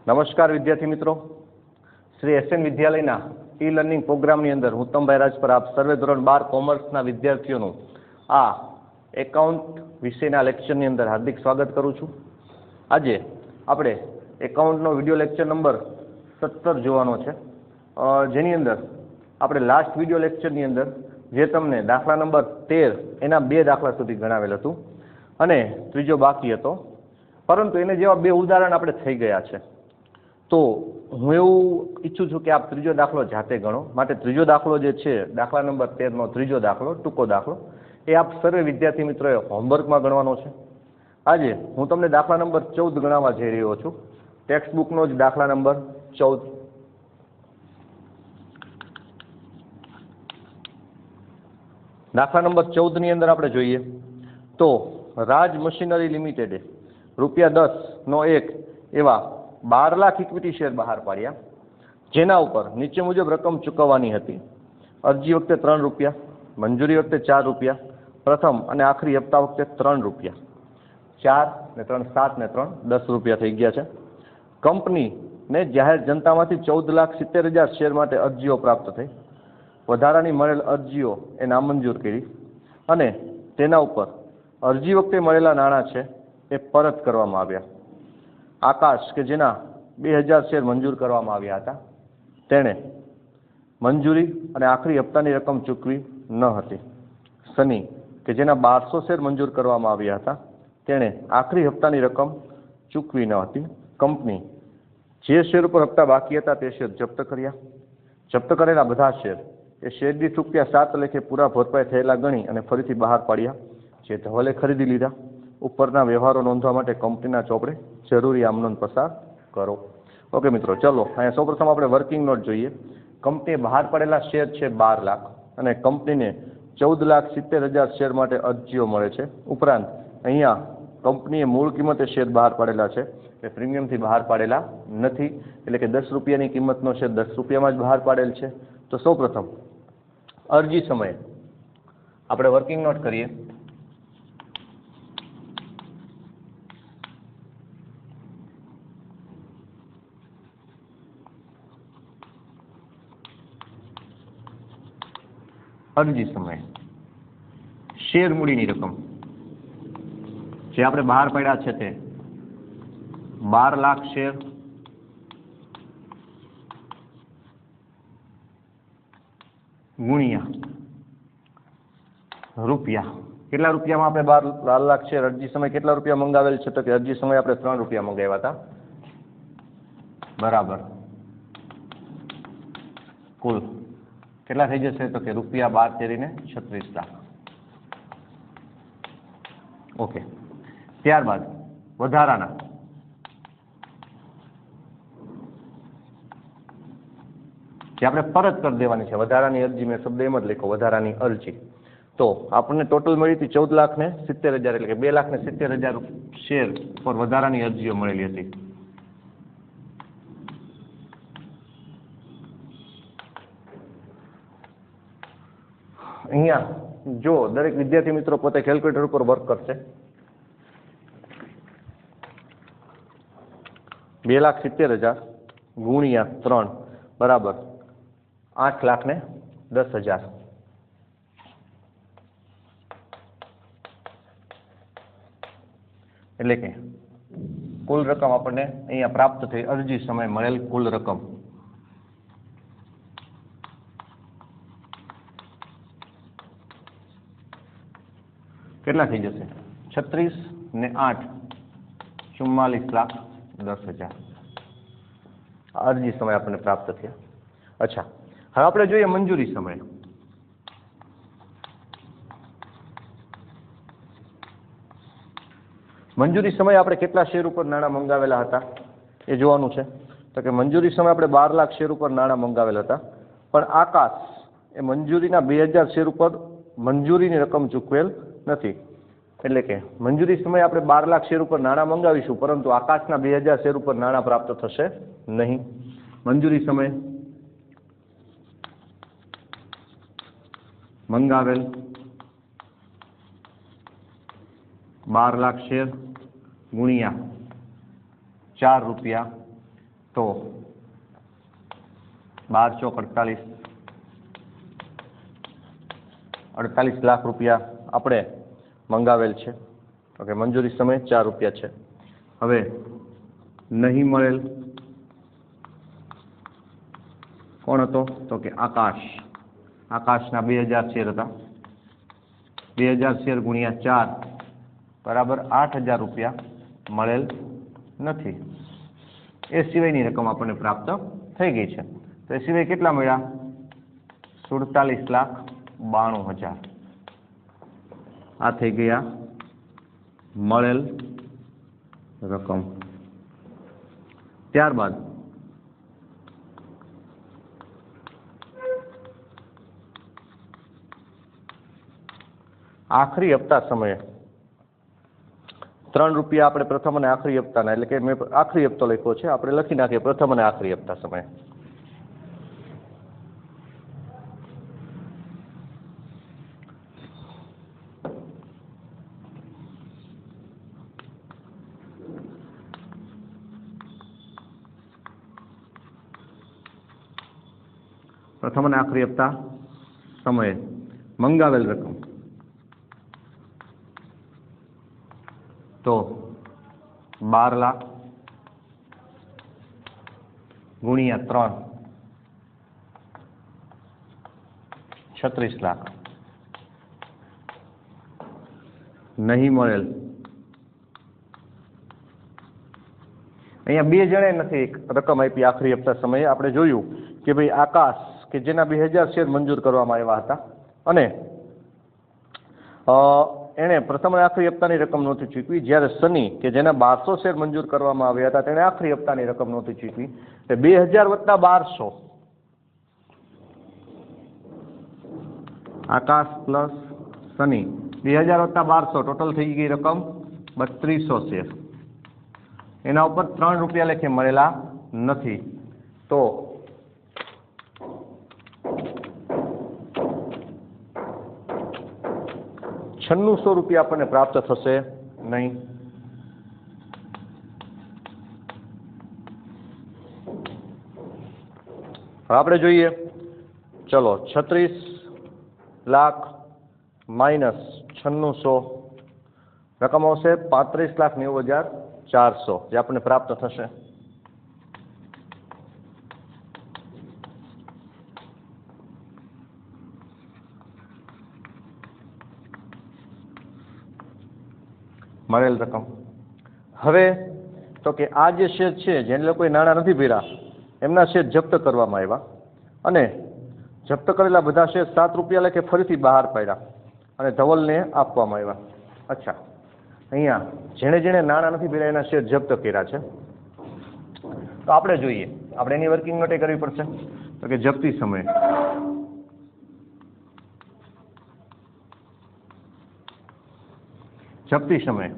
નમસ્કાર વિદ્યાર્થી મિત્રો, શ્રી એસએન વિદ્યાલયના ઈ લર્નિંગ પ્રોગ્રામની અંદર ઉત્તમભાઈ રાજપર આપ સર્વે ધોરણ 12 કોમર્સના વિદ્યાર્થીઓનું આ એકાઉન્ટ વિષયના લેક્ચરની અંદર હાર્દિક સ્વાગત કરું છું. આજે આપણે એકાઉન્ટનો વિડીયો લેક્ચર નંબર 17 જોવાનો છે, જેની અંદર આપણે લાસ્ટ વિડીયો લેક્ચરની અંદર જે તમને દાખલા નંબર 13 એના 2 દાખલા સુધી ગણાવેલ હતું અને ત્રીજો બાકી હતો, પરંતુ એને જેવા 2 ઉદાહરણ આપણે થઈ ગયા છે. તો હું એવું ઈચ્છું છું કે આપ ત્રીજો દાખલો જાતે ગણો. માટે ત્રીજો દાખલો જે છે, દાખલા નંબર 13નો ત્રીજો દાખલો, ટૂંકો દાખલો, એ આપ સર્વે વિદ્યાર્થી મિત્રોએ હોમવર્કમાં ગણવાનો છે. આજે હું તમને દાખલા નંબર 14 ગણાવવા જઈ રહ્યો છું. ટેક્સ્ટ બુકનો જ દાખલા નંબર 14. દાખલા નંબર 14 ની અંદર આપણે જોઈએ તો રાજ મશીનરી લિમિટેડે ₹10નો એક એવા 12 લાખ ઇક્વિટી શેર બહાર પાડ્યા, જેના ઉપર નીચે મુજબ રકમ ચૂકવવાની હતી. અરજી વખતે ₹3, મંજૂરી વખતે ₹4, પ્રથમ અને આખરી હપ્તા વખતે ₹3. 4 ને 3 7 ને 3 ₹10 થઈ ગયા છે. કંપનીને જાહેર જનતામાંથી 14,70,000 શેર માટે અરજીઓ પ્રાપ્ત થઈ. વધારાની મળેલ અરજીઓ એ નામંજૂર કરી અને તેના ઉપર અરજી વખતે મળેલા નાણાં છે એ પરત કરવામાં આવ્યા. આકાશ કે જેના 2,000 શેર મંજૂર કરવામાં આવ્યા હતા, તેણે મંજૂરી અને આખરી હપ્તાની રકમ ચૂકવી ન હતી. સની કે જેના 1,200 શેર મંજૂર કરવામાં આવ્યા હતા, તેણે આખરી હપ્તાની રકમ ચૂકવી ન હતી. કંપની જે શેર ઉપર હપ્તા બાકી હતા તે શેર જપ્ત કર્યા. જપ્ત કરેલા બધા શેર એ શેર દીઠ ₹7 લેખે પૂરા ભરપાઈ થયેલા ગણી અને ફરીથી બહાર પાડ્યા, જે ધવલે ખરીદી લીધા. ઉપરના વ્યવહારો નોંધવા માટે કંપનીના ચોપડે જરૂરી આમનોંધ પસાર કરો. ઓકે મિત્રો, ચલો અહીંયા સૌપ્રથમ આપણે વર્કિંગ નોટ જોઈએ. કંપનીએ બહાર પાડેલા શેર છે 12 લાખ અને કંપનીને 14,70,000 શેર માટે અરજીઓ મળે છે. ઉપરાંત અહીંયા કંપનીએ મૂળ કિંમતે શેર બહાર પાડેલા છે, એ પ્રીમિયમથી બહાર પાડેલા નથી, એટલે કે ₹10ની કિંમતનો શેર ₹10માં જ બહાર પાડેલ છે. તો સૌપ્રથમ અરજી સમયે આપણે વર્કિંગ નોટ કરીએ. અરજી સમયે શેર મૂડીની રકમ જે આપણે બહાર પાડ્યા છે તે 12 લાખ શેર ગુણ્યા રૂપિયા. કેટલા રૂપિયામાં આપણે 12 લાખ શેર અરજી સમય કેટલા રૂપિયા મંગાવેલ છે? તો કે અરજી સમય આપણે ₹3 મંગાવ્યા હતા, બરાબર કુલ કેટલા થઈ જશે? તો કે ₹12 તેરીને 36 લાખ. ઓકે, ત્યારબાદ વધારાના જે આપણે પરત કરી દેવાની છે, વધારાની અરજી, મેં શબ્દ એમ જ લખ્યો, વધારાની અરજી. તો આપણને ટોટલ મળી હતી 14,70,000, એટલે કે 2,70,000 શેર પર વધારાની અરજીઓ મળેલી હતી. અહીંયા જો દરેક વિદ્યાર્થી મિત્રો પોતે કેલ્ક્યુલેટર ઉપર વર્ક કરશે. 2,70,000 ગુણ્યા 3 બરાબર 8,10,000. એટલે કે કુલ રકમ આપણને અહીંયા પ્રાપ્ત થઈ. અરજી સમય મળેલ કુલ રકમ કેટલા થઈ જશે? 36 ને 8 44,10,000 અરજી સમય આપણને પ્રાપ્ત થયા. અચ્છા, હવે આપણે જોઈએ મંજૂરી સમય. મંજૂરી સમયે આપણે કેટલા શેર ઉપર નાણાં મંગાવેલા હતા એ જોવાનું છે. તો કે મંજૂરી સમયે આપણે 12 લાખ શેર ઉપર નાણાં મંગાવેલા હતા, પણ આકાશ એ મંજૂરીના 2,000 શેર ઉપર મંજૂરીની રકમ ચૂકવેલ નથી. એટલે કે મંજૂરી સમયે આપણે 12 લાખ શેર ઉપર નાણાં મંગાવીશું, પરંતુ આકાશના 2,000 શેર ઉપર નાણાં પ્રાપ્ત થશે નહીં. મંજૂરી સમયે મંગાવેલ 12 લાખ શેર ગુણ્યા ₹4 તો 12 ચોક 48, 48 લાખ રૂપિયા આપણે મંગાવેલ છે. ઓકે, મંજૂરી સમય 4 રૂપિયા છે. હવે નહીં મળેલ કોણ હતો? તો કે આકાશ. આકાશના 2000 શેર હતા. 2000 શેર ગુણ્યા 4 બરાબર 8000 રૂપિયા મળેલ નથી. એ સિવાયની રકમ આપણને પ્રાપ્ત થઈ ગઈ છે. તો એ સિવાય કેટલા મળ્યા? 47,92,000. આ થઈ ગયા મળેલ રકમ. ત્યારબાદ આખરી હપ્તા સમયે 3 રૂપિયા આપણે પ્રથમ અને આખરી હપ્તાના, એટલે કે મેં આખરી હપ્તો લખ્યો છે, આપણે લખી નાખીએ પ્રથમ અને આખરી હપ્તા સમયે. પ્રથમ અને આખરી હપ્તા સમયે મંગાવેલ રકમ તો 12 લાખ ગુણ્યા 3 36 લાખ. નહીં મળેલ અહીંયા 2 જણે નથી એક રકમ આપી આખરી હપ્તા સમયે. આપણે જોયું કે ભાઈ આકાશ કે જેના 2000 શેર મંજૂર કરવામાં આવ્યા હતા અને એણે પ્રથમ અને આખરી હપ્તાની રકમ નહોતી ચૂકવી, જ્યારે સની કે જેના 1200 શેર મંજૂર કરવામાં આવ્યા હતા તેણે આખરી હપ્તાની રકમ નહોતી ચૂકવી. એટલે 2000 વત્તા 1200, આકાશ પ્લસ સની, 2000 વત્તા 1200 ટોટલ થઈ ગઈ રકમ 3200 શેર. એના ઉપર 3 રૂપિયા લેખે મળેલા નથી. તો 9600 રૂપિયા આપણને પ્રાપ્ત થશે નહીં. આપણે જોઈએ, ચલો 36 લાખ માઇનસ 9600 રકમ આવશે 35,90,400 જે આપણને પ્રાપ્ત થશે. મળેલ રકમ. હવે તો કે આ જે શેર છે જેને લોકોએ નાણાં નથી ભર્યા એમના શેર જપ્ત કરવામાં આવ્યા અને જપ્ત કરેલા બધા શેર 7 રૂપિયા લેખે ફરીથી બહાર પાડ્યા અને ધવલને આપવામાં આવ્યા. અચ્છા, અહીંયા જેણે જેણે નાણાં નથી ભર્યા એના શેર જપ્ત કર્યા છે. તો આપણે જોઈએ, આપણે એની વર્કિંગ નોટે કરવી પડશે. તો કે જપ્તી સમયે જપ્તી સમયે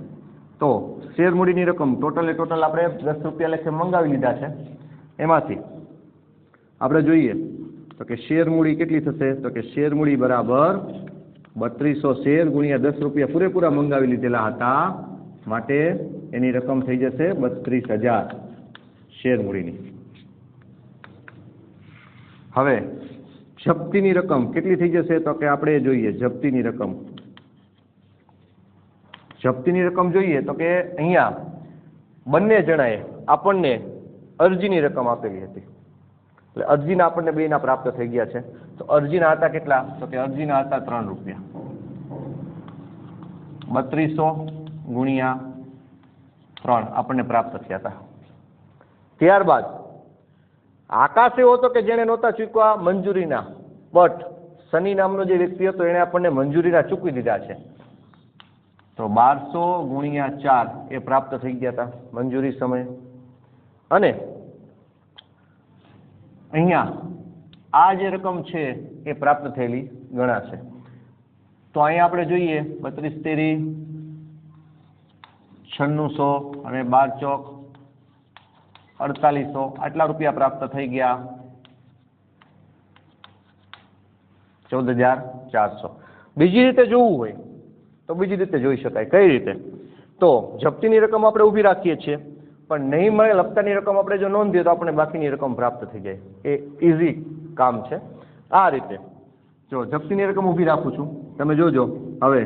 તો શેર મૂડીની રકમ ટોટલ આપણે 10 રૂપિયા લેખે મંગાવી લીધા છે. એમાંથી આપણે જોઈએ તો કે શેર મૂડી કેટલી થશે? તો કે શેર મૂડી બરાબર 3200 શેર ગુણ્યા 10 રૂપિયા પૂરેપૂરા મંગાવી લીધેલા હતા, માટે એની રકમ થઈ જશે 32,000 શેર મૂડીની. હવે જપ્તીની રકમ કેટલી થઈ જશે? તો કે આપણે જોઈએ જપ્તીની રકમ જોઈએ તો કે અહીંયા બંને જણાએ આપણને અરજીની રકમ આપેલી હતી, એટલે અરજીના આપણને બેના પ્રાપ્ત થઈ ગયા છે. તો અરજીના હતા કેટલા? તો કે અરજીના હતા 3 રૂપિયા. 3200 ગુણ્યા 3 આપણને પ્રાપ્ત થયા હતા. ત્યારબાદ આકાશ એવો હતો કે જેણે નહોતા ચૂકવા મંજૂરીના, બટ સની નામનો જે વ્યક્તિ હતો એણે આપણને મંજૂરીના ચૂકવી દીધા છે. તો 1200 ગુણ્યા 4 એ પ્રાપ્ત થઈ ગયા હતા મંજૂરી સમયે. અને અહીંયા આ જે રકમ છે એ પ્રાપ્ત થયેલી ગણાશે. તો અહીંયા આપણે જોઈએ 32 તેરી 9600 અને 12 ચોક 4800 આટલા રૂપિયા પ્રાપ્ત થઈ ગયા 14,400. બીજી રીતે જોવું હોય તો બીજી રીતે જોઈ શકાય. કઈ રીતે? તો જપ્તીની રકમ આપણે ઊભી રાખીએ છીએ પણ નહીં મળેલ હપ્તાની રકમ આપણે જો નોંધીએ તો આપણે બાકીની રકમ પ્રાપ્ત થઈ જાય. એ ઇઝી કામ છે. આ રીતે જો જપ્તીની રકમ ઊભી રાખું છું, તમે જોજો. હવે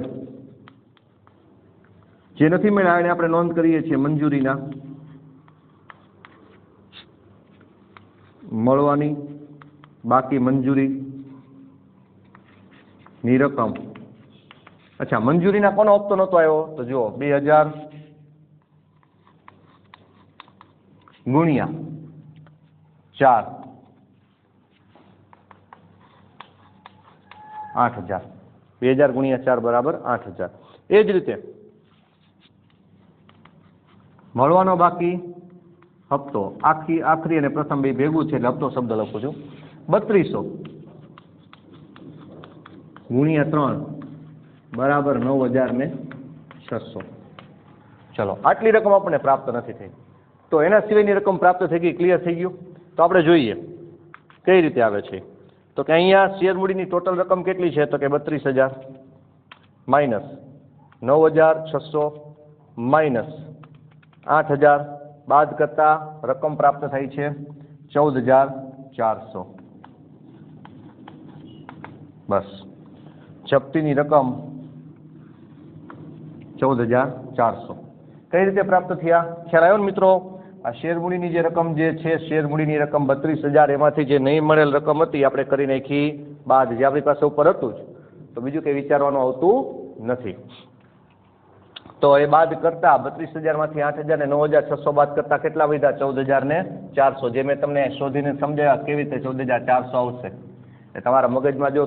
જે નથી મળ્યા એને આપણે નોંધ કરીએ છીએ મંજૂરીના, મળવાની બાકી મંજૂરી ની રકમ. અચ્છા, મંજૂરીના કોનો હપ્તો નહોતો આવ્યો? તો જુઓ 2000 ગુણ્યા 4 8000. 2000 ગુણ્યા 4 બરાબર 8000. એ જ રીતે મળવાનો બાકી હપ્તો, આખરી અને પ્રથમ બે ભેગું છે એટલે હપ્તો શબ્દ લખું છું. 3200 ગુણ્યા 3 બરાબર 9600. ચલો, આટલી રકમ આપણને પ્રાપ્ત નથી થઈ, તો એના સિવાયની રકમ પ્રાપ્ત થઈ ગઈ. ક્લિયર થઈ ગયું? તો આપણે જોઈએ કઈ રીતે આવે છે. તો કે અહીંયા શેર મૂડીની ટોટલ રકમ કેટલી છે? તો કે 32000 માઇનસ 9600 માઇનસ 8000 બાદ કરતા રકમ પ્રાપ્ત થાય છે 14400. બસ, જપ્તીની રકમ 14400. કઈ રીતે પ્રાપ્ત થયા? ખ્યાલ આવ્યો ને મિત્રો? આ શેર મૂડીની જે રકમ જે છે, શેર મૂડીની રકમ 32000, એમાંથી જે નહીં મળેલ રકમ હતી આપણે કરી નાખી બાદ. જે આપણી પાસે ઉપર હતું જ, તો બીજું કંઈ વિચારવાનું આવતું નથી. તો એ બાદ કરતા 32000 માંથી 8000 ને 9600 બાદ કરતા કેટલા વધ્યા? 14400. જે મેં તમને શોધીને સમજાવ્યા કેવી રીતે 14400 આવશે. એ તમારા મગજમાં જો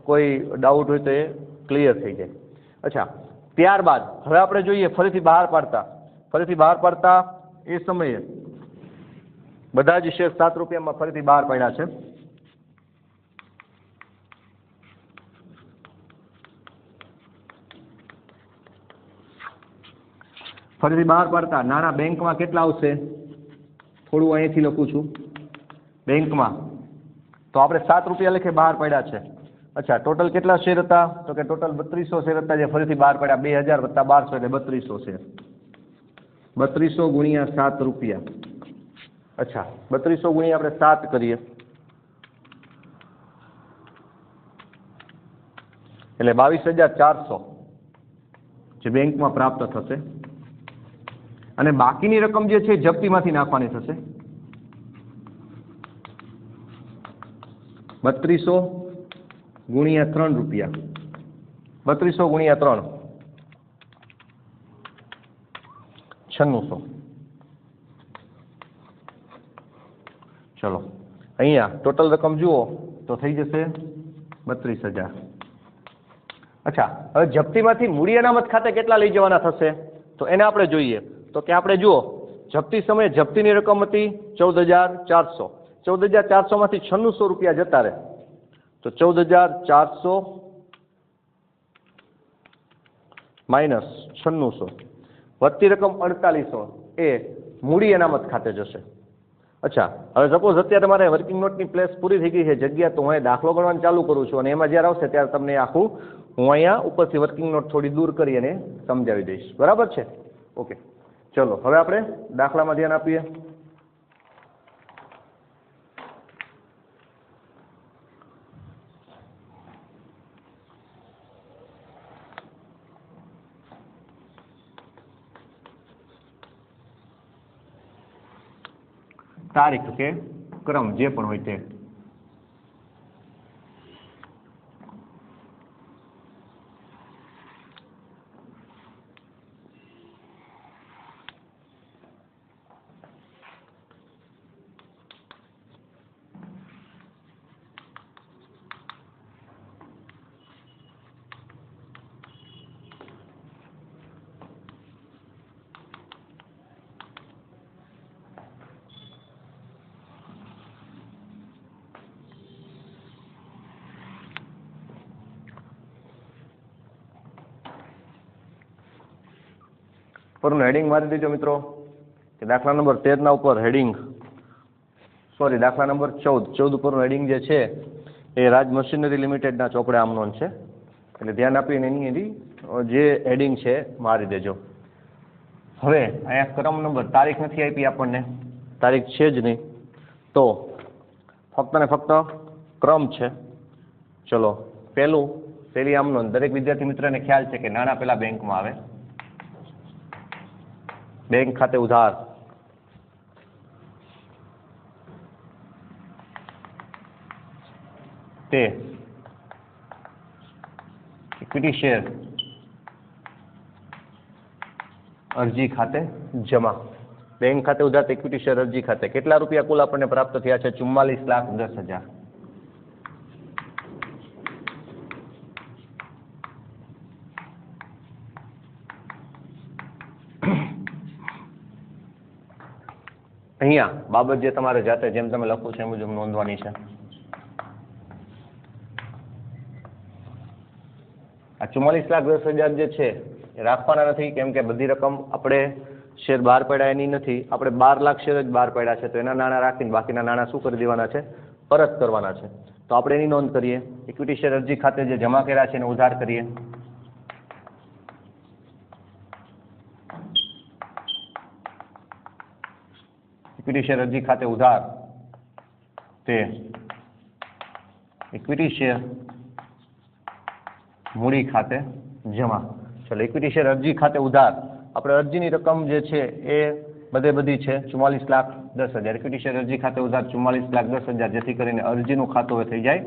કોઈ ડાઉટ હોય તો એ ક્લિયર થઈ જાય. અચ્છા, ત્યારબાદ હવે આપણે જોઈએ ફરીથી બહાર પાડતા એ સમયે બધા જ શેર 7 રૂપિયામાં ફરીથી બહાર પાડ્યા છે. ફરીથી બહાર પાડતા નાણાં બેંકમાં કેટલા આવશે? થોડું અહીંથી લખું છું. બેંકમાં તો આપણે 7 રૂપિયા લખે બહાર પાડ્યા છે. અચ્છા, ટોટલ કેટલા શેર હતા? તો કે ટોટલ 3200 શેર હતા જે ફરીથી બહાર પડ્યા. 2000 વત્તા 1200 એટલે 3200 શેર. 3200 ગુણ્યા 7 રૂપિયા. અચ્છા, 3200 ગુણ્યા આપણે 7 કરીએ એટલે 22400 જે બેંકમાં પ્રાપ્ત થશે. અને બાકીની રકમ જે છે જપ્તીમાંથી નાખવાની થશે. 3200 ગુણ્યા 3 રૂપિયા. 3200 ગુણ્યા 3 9600. ચલો, અહીંયા ટોટલ રકમ જુઓ તો થઈ જશે 32000. અચ્છા, હવે જપ્તીમાંથી મૂડી અનામત ખાતે કેટલા લઈ જવાના થશે? તો એને આપણે જોઈએ. તો કે આપણે જુઓ, જપ્તી સમયે જપ્તીની રકમ હતી 14400. 14400 માંથી 9600 રૂપિયા જતા રહે તો 14400 માઇનસ 9600 વધતી રકમ 4800 એ મૂડી અનામત ખાતે જશે. અચ્છા, હવે સપોઝ અત્યારે મારે વર્કિંગ નોટની પ્લેસ પૂરી થઈ ગઈ છે, જગ્યા, તો હું દાખલો ગણવાનું ચાલુ કરું છું અને એમાં જ્યારે આવશે ત્યારે તમને આખું હું અહીંયા ઉપરથી વર્કિંગ નોટ થોડી દૂર કરી અને સમજાવી દઈશ. બરાબર છે? ઓકે, ચલો હવે આપણે દાખલામાં ધ્યાન આપીએ. તારીખ કે ક્રમ જે પણ હોય તે. પરનું હેડિંગ મારી દેજો મિત્રો કે દાખલા નંબર 13 ના ઉપર હેડિંગ, સોરી દાખલા નંબર 14 ઉપરનું હેડિંગ જે છે એ રાજ મશીનરી લિમિટેડના ચોપડે આમ નોંધ છે, એટલે ધ્યાન આપીને એની જે હેડિંગ છે મારી દેજો. હવે અહીંયા ક્રમ નંબર તારીખ નથી આપી આપણને, તારીખ છે જ નહીં, તો ફક્ત ને ફક્ત ક્રમ છે. ચલો પહેલી આમનો દરેક વિદ્યાર્થી મિત્રને ખ્યાલ છે કે નાણાં પહેલા બેંકમાં આવે, બેંક ખાતે ઉધાર, તે ઇક્વિટી શેર અરજી ખાતે જમા. બેંક ખાતે ઉધાર ઇક્વિટી શેર અરજી ખાતે કેટલા રૂપિયા કુલ આપણને પ્રાપ્ત થયા છે? 44,10,000. અહીંયા બાબત જે તમારે જાતે જેમ તમે લખો છો એ મુજબ નોંધવાની છે. આ 44,10,000 જે છે એ રાખવાના નથી, કેમ કે બધી રકમ આપણે શેર બહાર પડ્યા એની નથી, આપણે 12 લાખ શેર જ બહાર પડ્યા છે, તો એના નાણાં રાખીને બાકીના નાણાં શું કરી દેવાના છે? પરત કરવાના છે. તો આપણે એની નોંધ કરીએ. ઇક્વિટી શેર અરજી ખાતે જે જમા કર્યા છે એને ઉધાર કરીએ. ઇક્વિટી શેર અરજી ખાતે ઉધાર, તે ઇક્વિટી શેર મૂડી ખાતે જમા. ચલો, ઇક્વિટી શેર અરજી ખાતે ઉધાર, આપણે અરજીની રકમ જે છે એ બધી છે 44,10,000. ઇક્વિટી શેર અરજી ખાતે ઉધાર 44,10,000, જેથી કરીને અરજીનું ખાતું થઈ જાય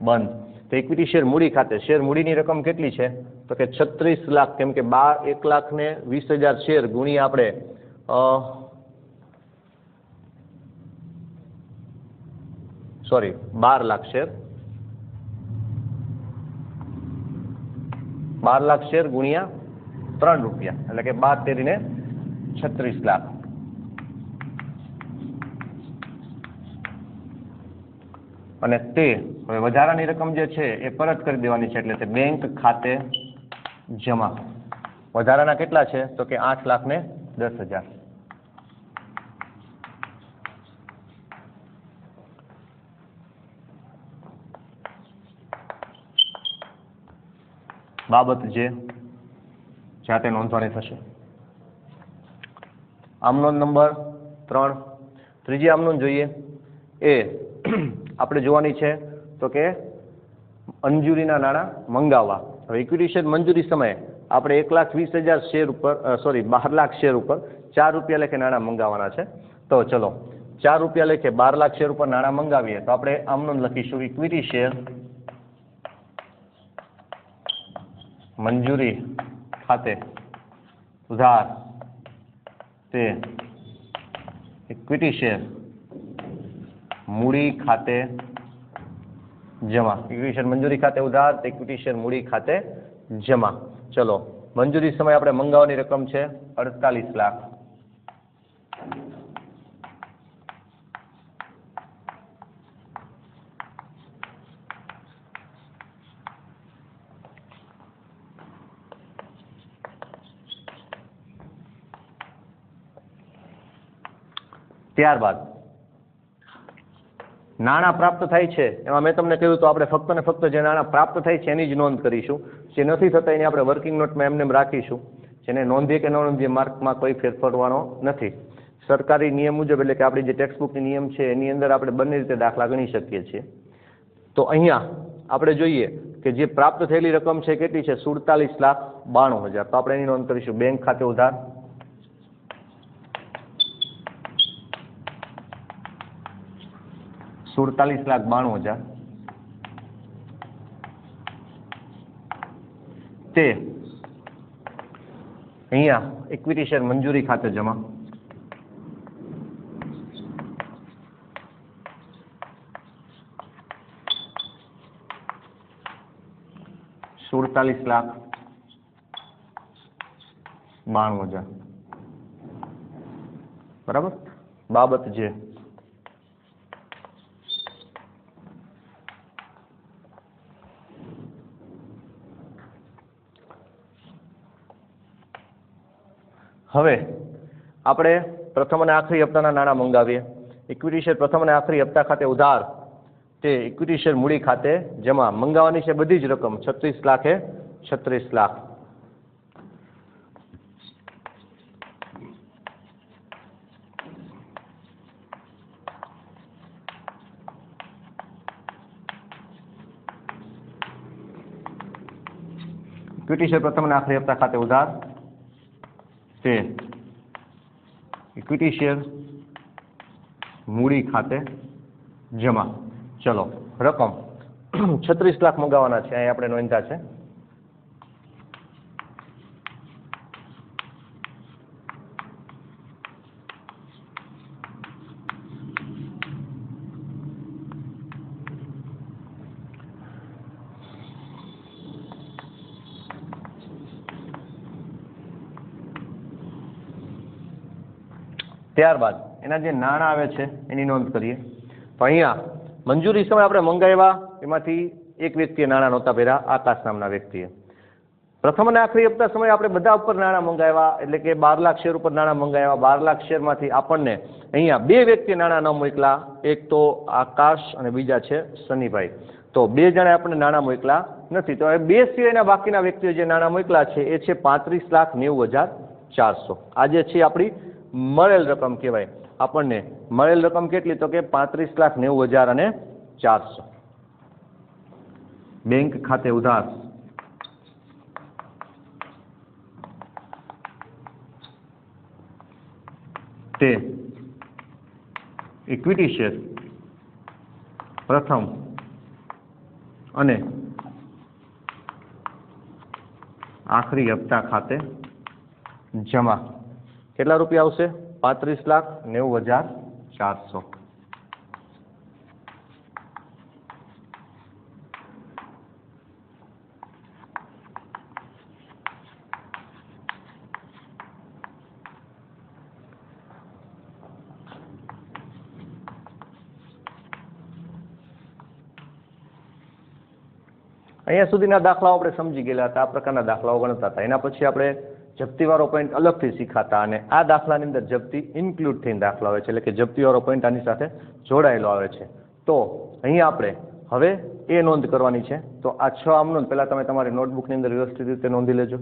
બંધ. તો ઇક્વિટી શેર મૂડી ખાતે શેર મૂડીની રકમ કેટલી છે? તો કે 36 લાખ, કેમ કે 1,20,000 શેર ગુણ્યા આપણે 12 લાખ શેર, 12 લાખ શેર ગુણ્યા 3 રૂપિયા, એટલે કે 12 ને 36 લાખ. અને તે હવે વધારાની રકમ જે છે એ પરત કરી દેવાની છે, એટલે તે બેંક ખાતે જમા. વધારાના કેટલા છે? તો કે 8,10,000. બાબત જે જાતે નોંધવાની થશે. આમનોંધ નંબર 3. ત્રીજી આમનોંધ જોઈએ એ આપણે જોવાની છે તો કે મંજૂરીના નાણાં મંગાવવા. હવે ઇક્વિટી શેર મંજૂરી સમયે આપણે 1,20,000 શેર ઉપર 12 લાખ શેર ઉપર 4 રૂપિયા લેખે નાણાં મંગાવવાના છે. તો ચલો 4 રૂપિયા લેખે 12 લાખ શેર ઉપર નાણાં મંગાવીએ તો આપણે આમનોંધ લખીશું ઇક્વિટી શેર મંજૂરી ખાતે ઉધાર, તે ઇક્વિટી શેર મૂડી ખાતે જમા. ઇક્વિટી શેર મંજૂરી ખાતે ઉધાર, તે ઇક્વિટી શેર મૂડી ખાતે જમા. ચલો, મંજૂરી સમયે આપણે મંગાવવાની રકમ છે 48 લાખ. ત્યારબાદ નાણાં પ્રાપ્ત થાય છે એમાં મેં તમને કહ્યું તો આપણે ફક્ત ને ફક્ત જે નાણાં પ્રાપ્ત થાય છે એની જ નોંધ કરીશું. જે નથી થતા એની આપણે વર્કિંગ નોટમાં એમને રાખીશું. જેને નોંધીએ કે ન નોંધીએ માર્કમાં કોઈ ફેરફારવાનો નથી. સરકારી નિયમ મુજબ, એટલે કે આપણી જે ટેક્સ્ટ બુકની નિયમ છે એની અંદર આપણે બંને રીતે દાખલા ગણી શકીએ છીએ. તો અહીંયા આપણે જોઈએ કે જે પ્રાપ્ત થયેલી રકમ છે કેટલી છે? 47,92,000. તો આપણે એની નોંધ કરીશું. બેંક ખાતે ઉધાર, 47,92,000 તે અહીંયા ઇક્વિટી શેર મંજૂરી ખાતે જમા. $47,92,000 બરાબર. બાબત જે હવે આપણે પ્રથમ અને આખરી હપ્તાના નાણાં મંગાવીએ. ઇક્વિટી શેર પ્રથમ અને આખરી હપ્તા ખાતે ઉધાર, તે ઇક્વિટી શેર મૂડી ખાતે જમા. મંગાવવાની છે બધી જ રકમ 36 લાખે 36 લાખ. ઇક્વિટી શેર પ્રથમ અને આખરી હપ્તા ખાતે ઉધાર તે ઇક્વિટી શેર મૂડી ખાતે જમા. ચલો રકમ 36 લાખ મંગાવવાના છે, અહીં આપણે નોંધ્યા છે. ત્યારબાદ એના જે નાણાં આવે છે એની નોંધ કરીએ. તો અહીંયા મંજૂરી સમયે આપણે મંગાવ્યા એમાંથી એક વ્યક્તિએ નાણાં નહોતા ભર્યા, આકાશ નામના વ્યક્તિએ. પ્રથમ અને આખરી હપ્તા સમયે આપણે બધા ઉપર નાણાં મંગાવ્યા, એટલે કે 12 લાખ શેર ઉપર નાણાં મંગાવ્યા. 12 લાખ શેરમાંથી આપણને અહીંયા બે વ્યક્તિએ નાણાં ન મોકલા, એક તો આકાશ અને બીજા છે સનીભાઈ. તો બે જણે આપણને નાણાં મોકલા નથી. તો હવે બે સિવાયના બાકીના વ્યક્તિઓ જે નાણાં મોકલા છે એ છે 35,90,400. આ જે છે આપણી મળેલ રકમ કહેવાય. આપણને મળેલ રકમ કેટલી? તો કે 35,90,400. બેંક ખાતે ઉધાર તે ઇક્વિટી શેર પ્રથમ અને આખરી હપ્તા ખાતે જમા. કેટલા રૂપિયા આવશે? 35,90,400. અહીંયા સુધીના દાખલાઓ આપણે સમજી ગયેલા હતા, આ પ્રકારના દાખલાઓ ગણતા હતા. એના પછી આપણે જપ્તીવાળો પોઈન્ટ અલગથી શીખાતા, અને આ દાખલાની અંદર જપ્તી ઇન્ક્લુડ થઈને દાખલા આવે છે, એટલે કે જપ્તીવાળો પોઈન્ટ આની સાથે જોડાયેલો આવે છે. તો અહીંયા આપણે હવે એ નોંધ કરવાની છે. તો આ 6 આમ નોંધ પહેલાં તમે તમારી નોટબુકની અંદર વ્યવસ્થિત રીતે નોંધી લેજો.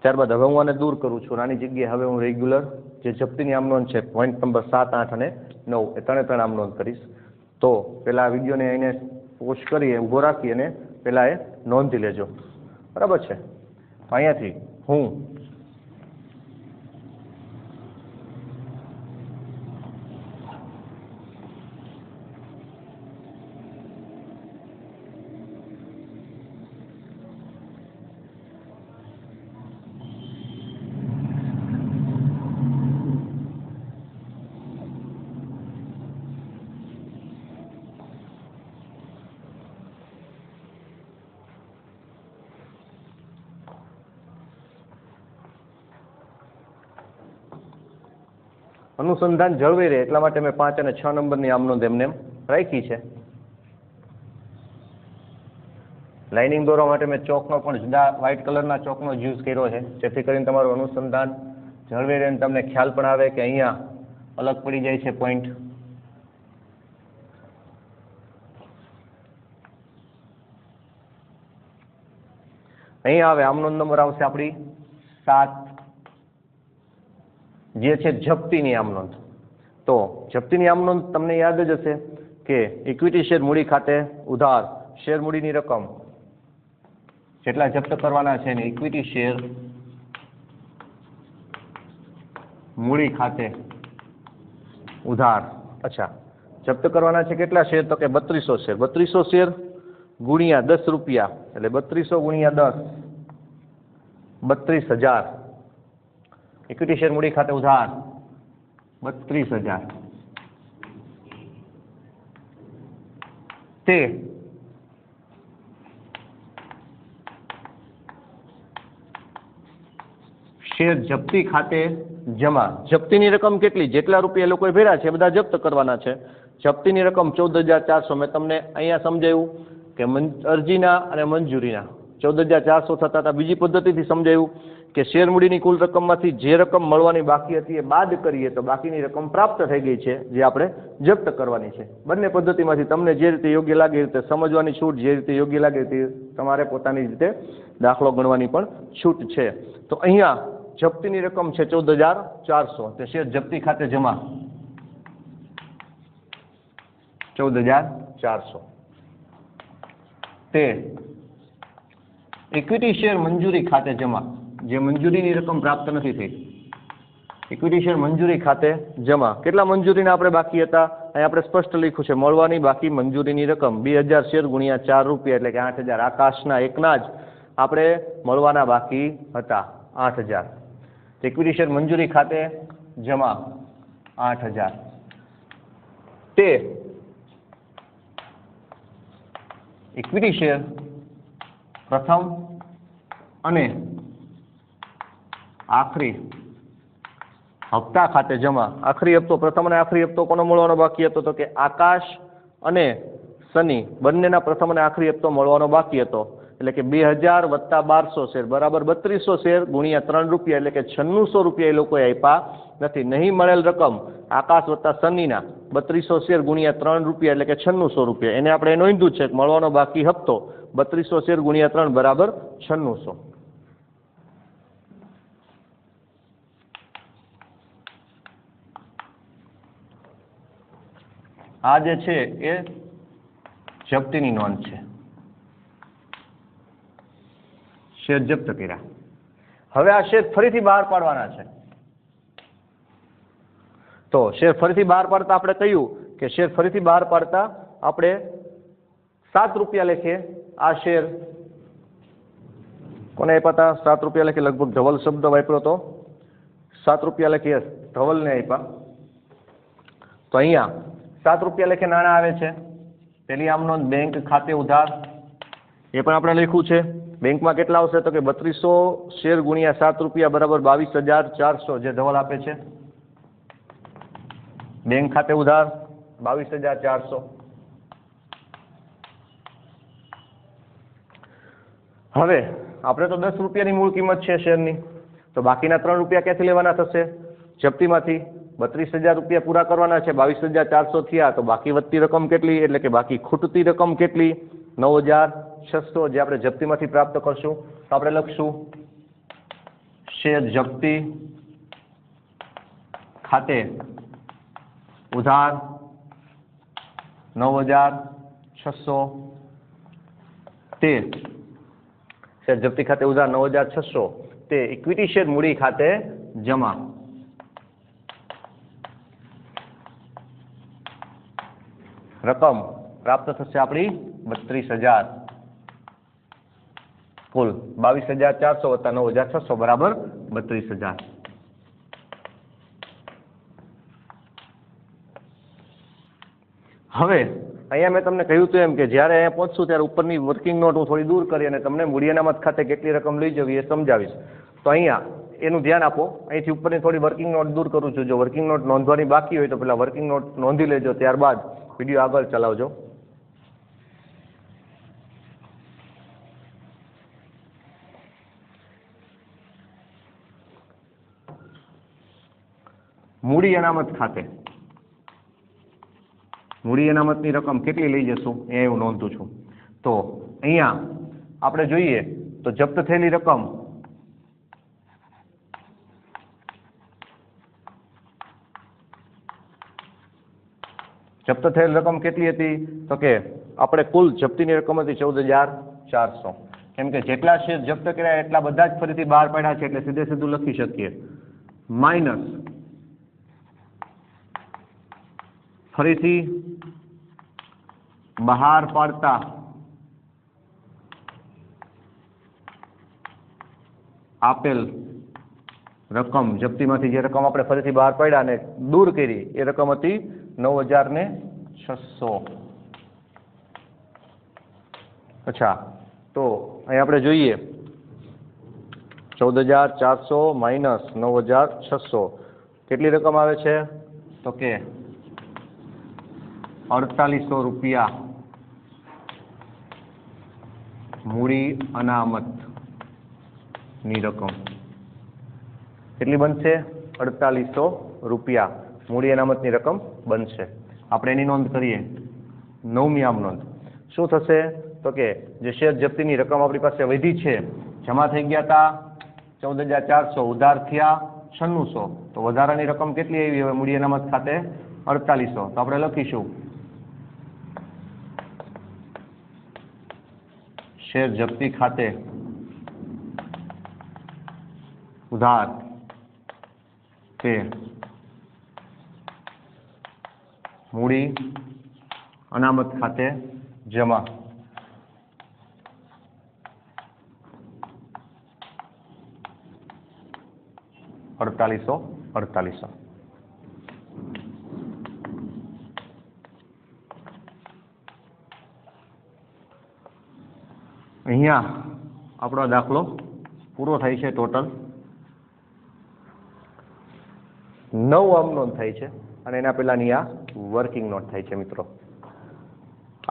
ત્યારબાદ હવે હું આને દૂર કરું છું. આની જગ્યાએ હવે હું રેગ્યુલર જે જપ્તીની આમ નોંધ છે પોઈન્ટ નંબર 7, 8 અને 9 એ ત્રણે આમ નોંધ કરીશ. તો પહેલાં આ વિડીયોને એને પોસ્ટ કરીએ, ઊભો રાખી અને પહેલાં એ નોંધી લેજો. બરાબર છે? તો અહીંયાથી હું અનુસંધાન જળવાઈ રહે એટલા માટે મેં 5 અને 6 નંબરની આમ નોંધ એમને રાખી છે. લાઇનિંગ દોરવા માટે મેં ચોકનો પણ જુદા વ્હાઇટ કલરના ચોકનો યુઝ કર્યો છે, જેથી કરીને તમારું અનુસંધાન જળવાઈ રહે અને તમને ખ્યાલ પણ આવે કે અહીંયા અલગ પડી જાય છે પોઈન્ટ. અહીંયા આવે આમ નોંધ નંબર આવશે આપણી 7, જે છે જપ્તીની આમ નોંધ. તો જપ્તીની આમ નોંધ તમને યાદ જ હશે કે ઇક્વિટી શેર મૂડી ખાતે ઉધાર શેર મૂડીની રકમ જેટલા જપ્ત કરવાના છે ને ઇક્વિટી શેર મૂડી ખાતે ઉધાર. અચ્છા, જપ્ત કરવાના છે કેટલા શેર? તો કે 3200 શેર. 3200 શેર ગુણ્યા 10 રૂપિયા, એટલે 3200 ગુણ્યા 10 32,000. ઇક્વિટી શેર મૂડી ખાતે ઉધાર 32,000. તે શેર જપ્તી ખાતે જમા. જપ્તીની રકમ કેટલી? જેટલા રૂપિયા લોકોએ ભર્યા છે એ બધા જપ્ત કરવાના છે. જપ્તીની રકમ 14,400. મેં તમને અહીંયા સમજાવ્યું કે અરજીના અને મંજૂરીના 14,400 થતા હતા. બીજી પદ્ધતિથી સમજાયું કે શેર મૂડીની કુલ રકમમાંથી જે રકમ મળવાની બાકી હતી એ બાદ કરીએ તો બાકીની રકમ પ્રાપ્ત થઈ ગઈ છે, જે આપણે જપ્ત કરવાની છે. બંને પદ્ધતિમાંથી તમને જે રીતે યોગ્ય લાગે એ રીતે સમજવાની છૂટ, જે રીતે યોગ્ય લાગે તે તમારે પોતાની રીતે દાખલો ગણવાની પણ છૂટ છે. તો અહીંયા જપ્તીની રકમ છે 14,400. તે શેર જપ્તી ખાતે જમા 14,400. તે ઇક્વિટી શેર મંજૂરી ખાતે જમા, જે મંજૂરીની રકમ પ્રાપ્ત નથી થઈ. ઇક્વિટી શેર મંજૂરી ખાતે જમા. કેટલા મંજૂરીના આપણે બાકી હતા? અહીં આપણે સ્પષ્ટ લખ્યું છે મળવાની બાકી મંજૂરીની રકમ 2000 શેર ગુણ્યા 4 રૂપિયા એટલે કે 8000. આકાશના એકના જ આપણે મળવાના બાકી હતા 8000. ઇક્વિટી શેર મંજૂરી ખાતે જમા 8000. તે ઇક્વિટી શેર પ્રથમ અને આખરી હપ્તા ખાતે જમા. આખરી હપ્તો, પ્રથમ અને આખરી હપ્તો કોનો મળવાનો બાકી હતો? તો કે આકાશ અને સની બંનેના પ્રથમ અને આખરી હપ્તો મળવાનો બાકી હતો. એટલે કે 2000 વત્તા 1200 શેર બરાબર 3200 શેર ગુણ્યા 3 રૂપિયા એટલે કે 9600 રૂપિયા એ લોકોએ આપ્યા નથી. નહીં મળેલ રકમ આકાશ વત્તા સનીના 3200 શેર ગુણ્યા 3 રૂપિયા એટલે કે 9600 રૂપિયા. એને આપણે નોંધ્યું છે કે મળવાનો બાકી હપ્તો 3200 શેર ગુણ્યા 3 બરાબર 9600. આ જે છે એ જપ્તીની નોંધ છે. શેર જપ્ત કર્યા. હવે આ શેર ફરીથી બહાર પાડવાના છે. તો શેર ફરીથી બહાર પાડતા આપણે કહ્યું કે શેર ફરીથી બહાર પાડતા આપણે 7 રૂપિયા લેખે આ શેર કોને આપ્યા હતા? 7 રૂપિયા લેખે લગભગ ધવલ શબ્દ વાપર્યો હતો. 7 રૂપિયા લેખે ધવલને આપ્યા. તો અહીંયા 7 રૂપિયા લેખે નાણાં આવે છે. પેલી આમ નોંધ બેંક ખાતે ઉધાર, એ પણ આપણે લખ્યું છે. બેંકમાં કેટલા આવશે? તો કે 3200 શેર ગુણ્યા 7 રૂપિયા બરાબર 22400 જે ધવલ આપે છે. બેંક ખાતે ઉધાર 22400. હવે આપણે તો 10 રૂપિયાની મૂળ કિંમત છે શેરની, તો બાકીના 3 રૂપિયા ક્યાંથી લેવાના થશે? જપ્તીમાંથી. 32000 રૂપિયા પૂરા કરવાના છે, 22400 થયા, તો બાકી વધતી રકમ કેટલી? એટલે કે બાકી ખૂટતી રકમ કેટલી? 9600 જે આપણે જપ્તીમાંથી પ્રાપ્ત કરશું. તો આપણે લખશું શેર જપ્તી ખાતે ઉધાર 9600 તે શેર જપ્તી ખાતે ઉધાર 9600 તે ઇક્વિટી શેર મૂડી ખાતે જમા. રકમ પ્રાપ્ત થશે આપણી 32000. કુલ 22400 વત્તા 9600 બરાબર 32000. હવે અહીંયા મેં તમને કહ્યું હતું એમ કે જ્યારે અહીંયા પહોંચશું ત્યારે ઉપરની વર્કિંગ નોટ હું થોડી દૂર કરી અને તમને મૂડી અનામત ખાતે કેટલી રકમ લઈ જવી એ સમજાવીશ. તો અહીંયા એનું ધ્યાન આપો. અહીંથી ઉપરની થોડી વર્કિંગ નોટ દૂર કરું છું. જો વર્કિંગ નોટ નોંધવાની બાકી હોય તો પેલા વર્કિંગ નોટ નોંધી લેજો, ત્યારબાદ વિડીયો આગળ ચલાવજો. મૂડી અનામત ખાતે મૂડી અનામતની રકમ કેટલી લઈ જશું એ હું નોંધું છું. તો અહીંયા આપણે જોઈએ તો જપ્ત થયેલી રકમ જપ્ત થયેલ રકમ કેટલી હતી? તો કે આપણે કુલ જપ્તીની રકમ હતી 14400. કેમ કે જેટલા શેર જપ્ત કર્યા એટલા બધા જ ફરીથી બહાર પાડ્યા છે એટલે સીધે સીધું લખી શકીએ માઇનસ ફરીથી બહાર પાડતા આપેલ રકમ, જપ્તીમાંથી જે રકમ આપણે ફરીથી બહાર પાડ્યા અને દૂર કરી એ રકમ હતી 9600. અચ્છા, તો અહીં આપણે જોઈએ 14400 માઇનસ 9600 કેટલી રકમ આવે છે? તો કે 4800 રૂપિયા મૂડી અનામત ની રકમ. કેટલી બનશે? 4800 રૂપિયા મૂડી અનામતની રકમ બનશે. આપણે એની નોંધ કરીએ. 9મી આમ નોંધ શું થશે? તો કે જે શેર જપ્તીની રકમ આપણી પાસે વધી છે, જમા થઈ ગયા હતા 14400, ઉધાર થયા 9600, તો વધારાની રકમ કેટલી આવી હવે મૂડી અનામત ખાતે? 4800. તો આપણે લખીશું શેર જપ્તી ખાતે ઉધાર તે મૂડી અનામત ખાતે જમા. અડતાલીસો. અહીંયા આપણો દાખલો પૂરો થાય છે. ટોટલ 9 આમ નોંધ થાય છે અને એના પહેલાની આ વર્કિંગ નોટ થાય છે. મિત્રો,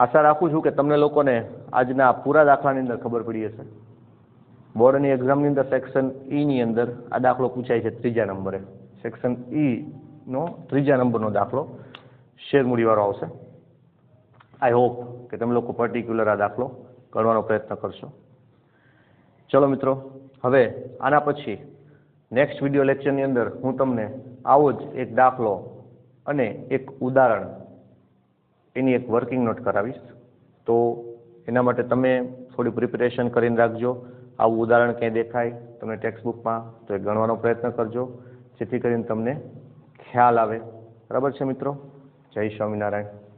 આશા રાખું છું કે તમને લોકોને આજના પૂરા દાખલાની અંદર ખબર પડી હશે. બોર્ડની એક્ઝામની અંદર સેક્શન ની અંદર આ દાખલો પૂછાય છે 3જા નંબરે. સેક્શન નો 3જા નંબરનો દાખલો શેર મૂડીવાળો આવશે. આઈ હોપ કે તમે લોકો પર્ટિક્યુલર આ દાખલો ગણવાનો પ્રયત્ન કરશો. ચલો મિત્રો, હવે આના પછી નેક્સ્ટ વિડીયો લેક્ચરની અંદર હું તમને આવો જ એક દાખલો અને એક ઉદાહરણ એની એક વર્કિંગ નોટ કરાવીશ. તો એના માટે તમે થોડી પ્રિપેરેશન કરીને રાખજો. આવું ઉદાહરણ ક્યાંય દેખાય તમને ટેક્સ્ટ બુકમાં તો એ ગણવાનો પ્રયત્ન કરજો, જેથી કરીને તમને ખ્યાલ આવે. બરાબર છે મિત્રો? જય સ્વામિનારાયણ.